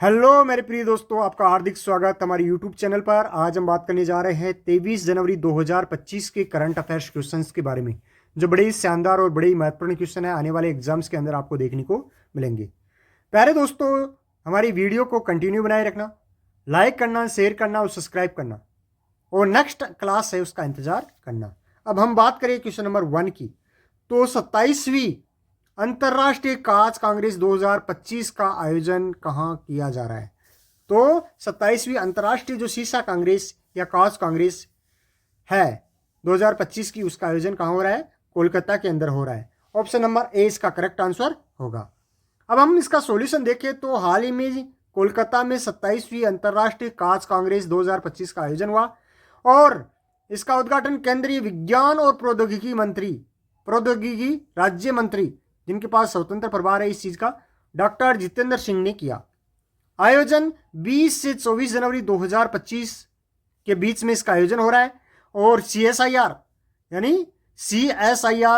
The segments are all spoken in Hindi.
हेलो मेरे प्रिय दोस्तों, आपका हार्दिक स्वागत हमारे यूट्यूब चैनल पर। आज हम बात करने जा रहे हैं 23 जनवरी 2025 के करंट अफेयर्स क्वेश्चंस के बारे में, जो बड़े ही शानदार और बड़े ही महत्वपूर्ण क्वेश्चन है, आने वाले एग्जाम्स के अंदर आपको देखने को मिलेंगे। प्यारे दोस्तों, हमारी वीडियो को कंटिन्यू बनाए रखना, लाइक करना, शेयर करना और सब्सक्राइब करना, और नेक्स्ट क्लास है उसका इंतजार करना। अब हम बात करें क्वेश्चन नंबर 1 की, तो 27वीं अंतर्राष्ट्रीय कांच कांग्रेस 2025 का आयोजन कहाँ किया जा रहा है? तो 27वीं अंतर्राष्ट्रीय जो शीशा कांग्रेस या कांच कांग्रेस है 2025 की, उसका आयोजन कहाँ हो रहा है? कोलकाता के अंदर हो रहा है। ऑप्शन नंबर ए इसका करेक्ट आंसर होगा। अब हम इसका सॉल्यूशन देखें तो हाल ही में कोलकाता में 27वीं अंतर्राष्ट्रीय कांच कांग्रेस 2025 का आयोजन हुआ और इसका उद्घाटन केंद्रीय विज्ञान और प्रौद्योगिकी राज्य मंत्री, जिनके पास स्वतंत्र प्रभार है इस चीज का, डॉक्टर जितेंद्र सिंह ने किया। आयोजन 20 से 24 जनवरी 2025 के बीच में इसका आयोजन हो रहा है और CSIR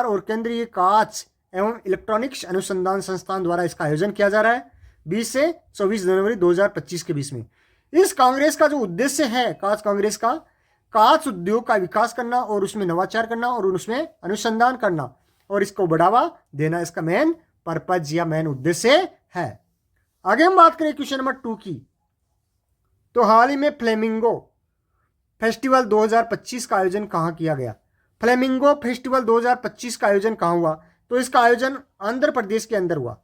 और केंद्रीय कांच एवं इलेक्ट्रॉनिक्स अनुसंधान संस्थान द्वारा इसका आयोजन किया जा रहा है 20 से 24 जनवरी 2025 के बीच में। इस कांग्रेस का जो उद्देश्य है, कांच कांग्रेस का, कांच उद्योग का विकास करना और उसमें नवाचार करना और उसमें अनुसंधान करना और इसको बढ़ावा देना, इसका मेन पर्पज या मेन उद्देश्य है। आगे हम बात करें क्वेश्चन नंबर 2 की, तो हाल ही में फ्लेमिंगो फेस्टिवल 2025 का आयोजन कहां किया गया? फ्लेमिंगो फेस्टिवल 2025 का आयोजन कहां हुआ? तो इसका आयोजन आंध्र प्रदेश के अंदर हुआ।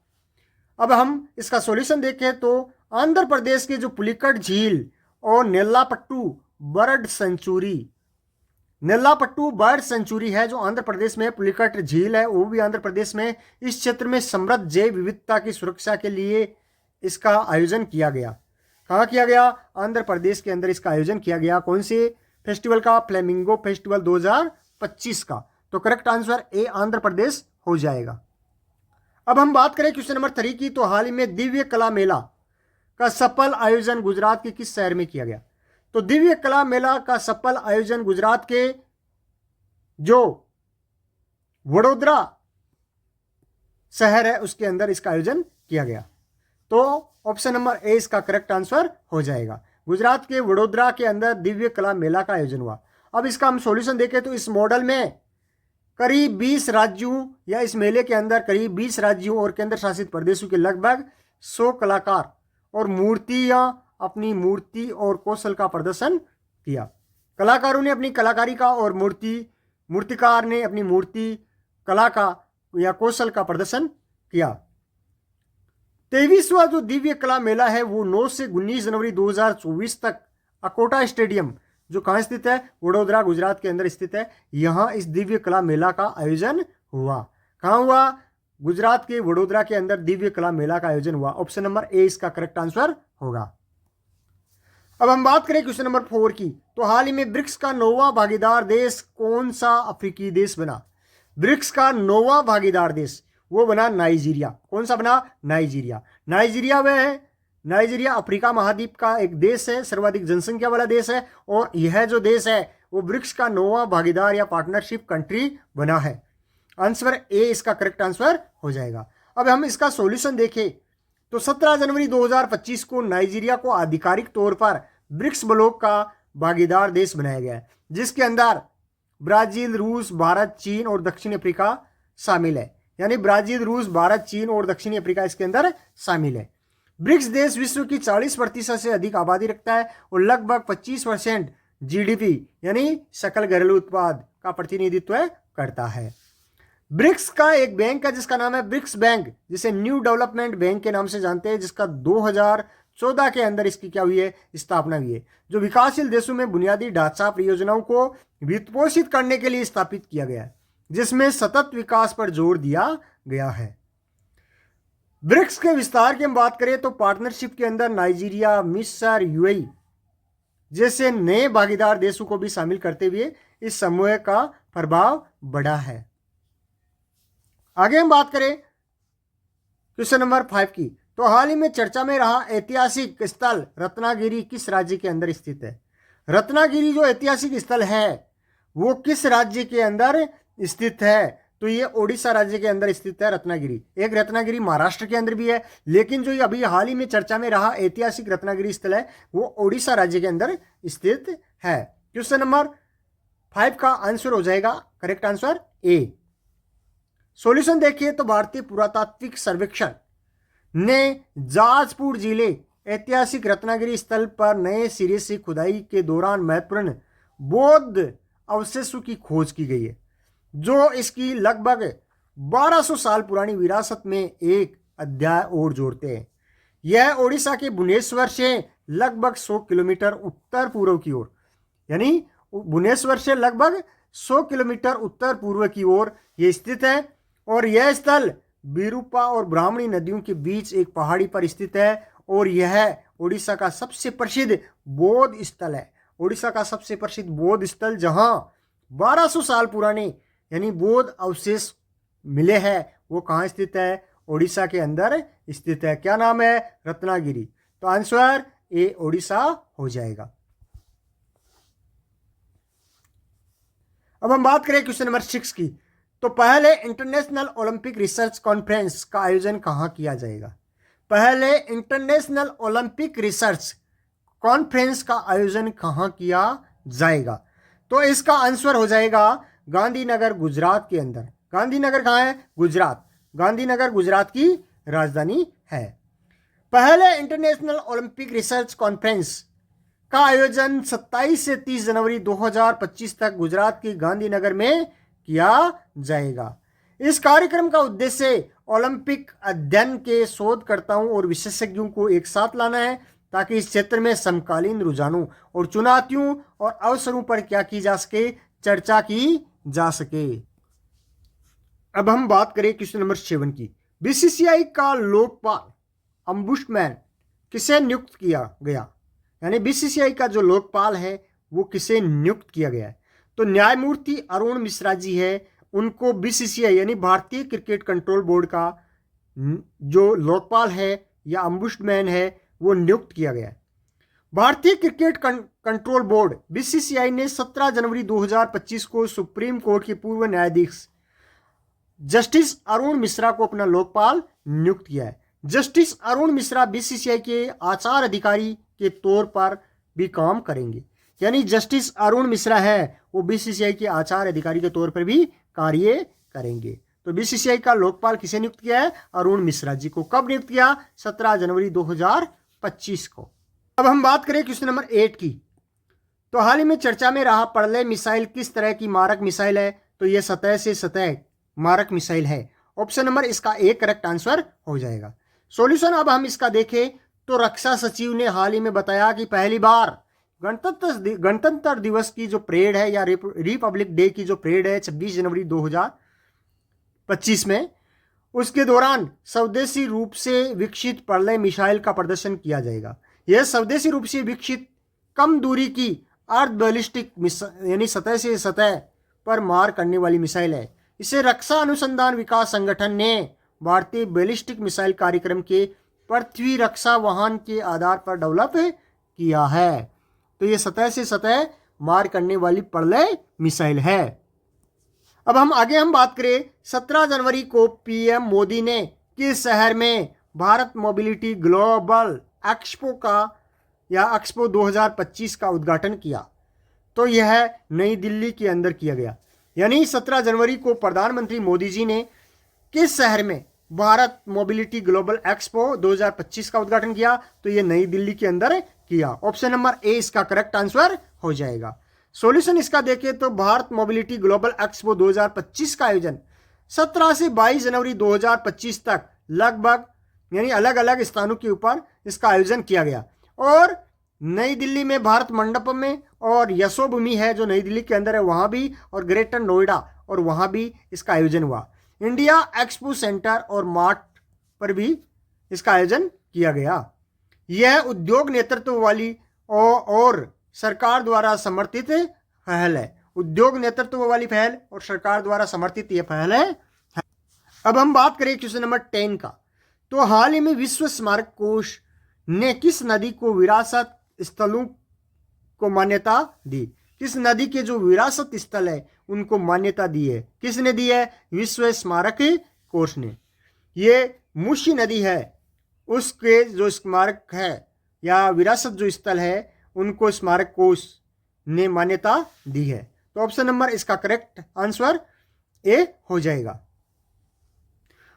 अब हम इसका सॉल्यूशन देखें तो आंध्र प्रदेश के जो पुलिकट झील और नेल्लापट्टू बर्ड सेंचुरी है जो आंध्र प्रदेश में, पुलिकट झील है वो भी आंध्र प्रदेश में, इस क्षेत्र में समृद्ध जैव विविधता की सुरक्षा के लिए इसका आयोजन किया गया। कहाँ किया गया? आंध्र प्रदेश के अंदर इसका आयोजन किया गया। कौन से फेस्टिवल का? फ्लेमिंगो फेस्टिवल 2025 का। तो correct answer A Andhra Pradesh हो जाएगा। अब हम बात करें क्वेश्चन नंबर 3 की, तो हाल ही में दिव्य कला मेला का सफल आयोजन गुजरात के किस शहर में किया गया? तो दिव्य कला मेला का सफल आयोजन गुजरात के जो वडोदरा शहर है उसके अंदर इसका आयोजन किया गया। तो ऑप्शन नंबर ए इसका करेक्ट आंसर हो जाएगा। गुजरात के वडोदरा के अंदर दिव्य कला मेला का आयोजन हुआ। अब इसका हम सॉल्यूशन देखें तो इस मॉडल में करीब 20 राज्यों या इस मेले के अंदर करीब 20 राज्यों और केंद्र शासित प्रदेशों के लगभग 100 कलाकार और मूर्तियां अपनी मूर्ति और कौशल का प्रदर्शन किया। कलाकारों ने अपनी कलाकारी का और मूर्तिकार ने अपनी मूर्ति कला का या कौशल का प्रदर्शन किया। 23वां जो दिव्य कला मेला है वो 9 से 19 जनवरी 2024 तक अकोटा स्टेडियम, जो कहाँ स्थित है? वडोदरा गुजरात के अंदर स्थित है। यहाँ इस दिव्य कला मेला का आयोजन हुआ। कहाँ हुआ? गुजरात के वडोदरा के अंदर दिव्य कला मेला का आयोजन हुआ। ऑप्शन नंबर ए इसका करेक्ट आंसर होगा। अब हम बात करें क्वेश्चन नंबर 4 की, तो हाल ही में ब्रिक्स का 9वां भागीदार देश कौन सा अफ्रीकी देश बना? ब्रिक्स का 9वां भागीदार देश वो बना नाइजीरिया। कौन सा बना? नाइजीरिया। नाइजीरिया वह है, नाइजीरिया अफ्रीका महाद्वीप का एक देश है, सर्वाधिक जनसंख्या वाला देश है और यह जो देश है वो ब्रिक्स का 9वां भागीदार या पार्टनरशिप कंट्री बना है। आंसर ए इसका करेक्ट आंसर हो जाएगा। अब हम इसका सॉल्यूशन देखें तो 17 जनवरी 2025 को नाइजीरिया को आधिकारिक तौर पर ब्रिक्स ब्लॉक का भागीदार देश बनाया गया है, जिसके अंदर ब्राजील, रूस, भारत, चीन और दक्षिण अफ्रीका शामिल है। यानी ब्राजील, रूस, भारत, चीन और दक्षिण अफ्रीका इसके अंदर शामिल है। ब्रिक्स देश विश्व की 40% से अधिक आबादी रखता है और लगभग 25% GDP यानी सकल घरेलू उत्पाद का प्रतिनिधित्व करता है। ब्रिक्स का एक बैंक है जिसका नाम है ब्रिक्स बैंक, जिसे न्यू डेवलपमेंट बैंक के नाम से जानते हैं, जिसका 2014 के अंदर इसकी क्या हुई है? स्थापना हुई है, जो विकासशील देशों में बुनियादी ढांचा परियोजनाओं को वित्तपोषित करने के लिए स्थापित किया गया है, जिसमें सतत विकास पर जोर दिया गया है। ब्रिक्स के विस्तार की हम बात करें तो पार्टनरशिप के अंदर नाइजीरिया, मिस्र, UAE जैसे नए भागीदार देशों को भी शामिल करते हुए इस समूह का प्रभाव बढ़ा है। आगे हम बात करें क्वेश्चन नंबर 5 की, तो हाल ही में चर्चा में रहा ऐतिहासिक स्थल रत्नागिरी किस राज्य के अंदर स्थित है? रत्नागिरी जो ऐतिहासिक स्थल है वो किस राज्य के अंदर स्थित है? तो ये ओडिशा राज्य के अंदर स्थित है रत्नागिरी। एक रत्नागिरी महाराष्ट्र के अंदर भी है, लेकिन जो अभी हाल ही में चर्चा में रहा ऐतिहासिक रत्नागिरी स्थल है वो ओडिशा राज्य के अंदर स्थित है। क्वेश्चन नंबर 5 का आंसर हो जाएगा करेक्ट आंसर ए। सॉल्यूशन देखिए तो भारतीय पुरातात्विक सर्वेक्षण ने जाजपुर जिले ऐतिहासिक रत्नागिरी स्थल पर नए सिरे से खुदाई के दौरान महत्वपूर्ण बौद्ध अवशेषों की खोज की गई है, जो इसकी लगभग 1200 साल पुरानी विरासत में एक अध्याय और जोड़ते हैं। यह ओडिशा के भुवनेश्वर से लगभग 100 किलोमीटर उत्तर पूर्व की ओर, यानी भुवनेश्वर से लगभग 100 किलोमीटर उत्तर पूर्व की ओर यह स्थित है और यह स्थल बिरूपा और ब्राह्मणी नदियों के बीच एक पहाड़ी पर स्थित है और यह ओडिशा का सबसे प्रसिद्ध बौद्ध स्थल है। ओडिशा का सबसे प्रसिद्ध बौद्ध स्थल जहां 1200 साल पुराने यानी बौद्ध अवशेष मिले हैं वो कहाँ स्थित है? ओडिशा के अंदर स्थित है। क्या नाम है? रत्नागिरी। तो आंसर ए ओडिशा हो जाएगा। अब हम बात करें क्वेश्चन नंबर 6 की। तो पहले इंटरनेशनल ओलंपिक रिसर्च कॉन्फ्रेंस का आयोजन कहाँ किया जाएगा? पहले इंटरनेशनल ओलंपिक रिसर्च कॉन्फ्रेंस का आयोजन कहाँ किया जाएगा? तो इसका आंसर हो जाएगा गांधीनगर गुजरात के अंदर। गांधीनगर कहाँ है? गुजरात। गांधीनगर गुजरात की राजधानी है। पहले इंटरनेशनल ओलंपिक रिसर्च कॉन्फ्रेंस का आयोजन 27 से 30 जनवरी 2025 तक गुजरात के गांधीनगर में किया जाएगा। इस कार्यक्रम का उद्देश्य ओलंपिक अध्ययन के शोधकर्ताओं और विशेषज्ञों को एक साथ लाना है ताकि इस क्षेत्र में समकालीन रुझानों और चुनौतियों और अवसरों पर क्या की जा सके, चर्चा की जा सके। अब हम बात करें क्वेश्चन नंबर 7 की। बीसीसीआई का लोकपाल अम्बुड्समैन किसे नियुक्त किया गया? यानी बीसीसीआई का जो लोकपाल है वो किसे नियुक्त किया गया है? तो न्यायमूर्ति अरुण मिश्रा जी है, उनको बीसीसीआई यानी भारतीय क्रिकेट कंट्रोल बोर्ड का जो लोकपाल है या अम्बुड्समैन है वो नियुक्त किया गया है। भारतीय क्रिकेट कंट्रोल बोर्ड बीसीसीआई ने 17 जनवरी 2025 को सुप्रीम कोर्ट के पूर्व न्यायाधीश जस्टिस अरुण मिश्रा को अपना लोकपाल नियुक्त किया है। जस्टिस अरुण मिश्रा बीसीसीआई के आचार अधिकारी के तौर पर भी काम करेंगे। यानी जस्टिस अरुण मिश्रा है वो बीसीसीआई के आचार अधिकारी के तौर पर भी कार्य करेंगे। तो बीसीसीआई का लोकपाल किसे नियुक्त किया है? अरुण मिश्रा जी को। कब नियुक्त किया? 17 जनवरी 2025 को। अब हम बात करें क्वेश्चन नंबर 8 की। तो हाल ही में चर्चा में रहा पर्ले मिसाइल किस तरह की मारक मिसाइल है? तो यह सतह से सतह मारक मिसाइल है। ऑप्शन नंबर इसका एक करेक्ट आंसर हो जाएगा। सॉल्यूशन अब हम इसका देखें तो रक्षा सचिव ने हाल ही में बताया कि पहली बार गणतंत्र दिवस की जो परेड है या रिपब्लिक डे की जो परेड है 26 जनवरी 2025 में, उसके दौरान स्वदेशी रूप से विकसित पर्ले मिसाइल का प्रदर्शन किया जाएगा। यह स्वदेशी रूप से विकसित कम दूरी की अर्ध बैलिस्टिक यानी सतह से सतह पर मार करने वाली मिसाइल है। इसे रक्षा अनुसंधान विकास संगठन ने भारतीय बैलिस्टिक मिसाइल कार्यक्रम के पृथ्वी रक्षा वाहन के आधार पर डेवलप किया है। तो ये सतह से सतह मार करने वाली पर्ले मिसाइल है। अब हम आगे बात करें 17 जनवरी को पीएम मोदी ने किस शहर में भारत मोबिलिटी ग्लोबल एक्सपो का या एक्सपो 2025 का उद्घाटन किया? तो यह नई दिल्ली के अंदर किया गया। यानी 17 जनवरी को प्रधानमंत्री मोदी जी ने किस शहर में भारत मोबिलिटी ग्लोबल एक्सपो 2025 का उद्घाटन किया? तो यह नई दिल्ली के अंदर किया। ऑप्शन नंबर ए इसका करेक्ट आंसर हो जाएगा। सॉल्यूशन इसका देखें तो भारत मोबिलिटी ग्लोबल एक्सपो 2025 का आयोजन 17 से 22 जनवरी 2025 तक लगभग यानी अलग अलग स्थानों के ऊपर इसका आयोजन किया गया और नई दिल्ली में भारत मंडपम में और यशोभूमि है जो नई दिल्ली के अंदर है वहां भी, और ग्रेटर नोएडा और वहां भी इसका आयोजन हुआ। इंडिया एक्सपो सेंटर और मार्ट पर भी इसका आयोजन किया गया। यह उद्योग नेतृत्व वाली और सरकार द्वारा समर्थित पहल है। उद्योग नेतृत्व वाली पहल और सरकार द्वारा समर्थित यह पहल है। अब हम बात करें क्वेश्चन नंबर 10 का। तो हाल ही में विश्व स्मारक कोष ने किस नदी को विरासत स्थलों को मान्यता दी? किस नदी के जो विरासत स्थल है उनको मान्यता दी है? किसने दी है? विश्व स्मारक कोष ने। ये मूसी नदी है, उसके जो स्मारक है या विरासत जो स्थल है उनको स्मारक कोष ने मान्यता दी है। तो ऑप्शन नंबर इसका करेक्ट आंसर ए हो जाएगा।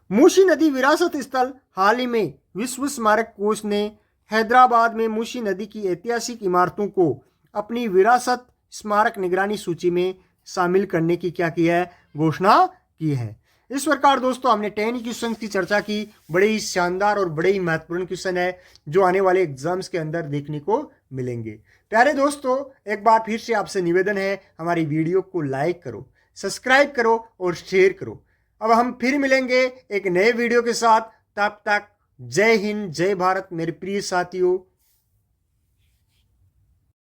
मूसी नदी विरासत स्थल हाल ही में विश्व स्मारक कोष ने हैदराबाद में मूसी नदी की ऐतिहासिक इमारतों को अपनी विरासत स्मारक निगरानी सूची में शामिल करने की क्या की है? घोषणा की है। इस प्रकार दोस्तों हमने 10 क्वेश्चन की चर्चा की। बड़े ही शानदार और बड़े ही महत्वपूर्ण क्वेश्चन है जो आने वाले एग्जाम्स के अंदर देखने को मिलेंगे। प्यारे दोस्तों, एक बार फिर से आपसे निवेदन है, हमारी वीडियो को लाइक करो, सब्सक्राइब करो और शेयर करो। अब हम फिर मिलेंगे एक नए वीडियो के साथ। तब तक जय हिंद, जय भारत मेरे प्रिय साथियों।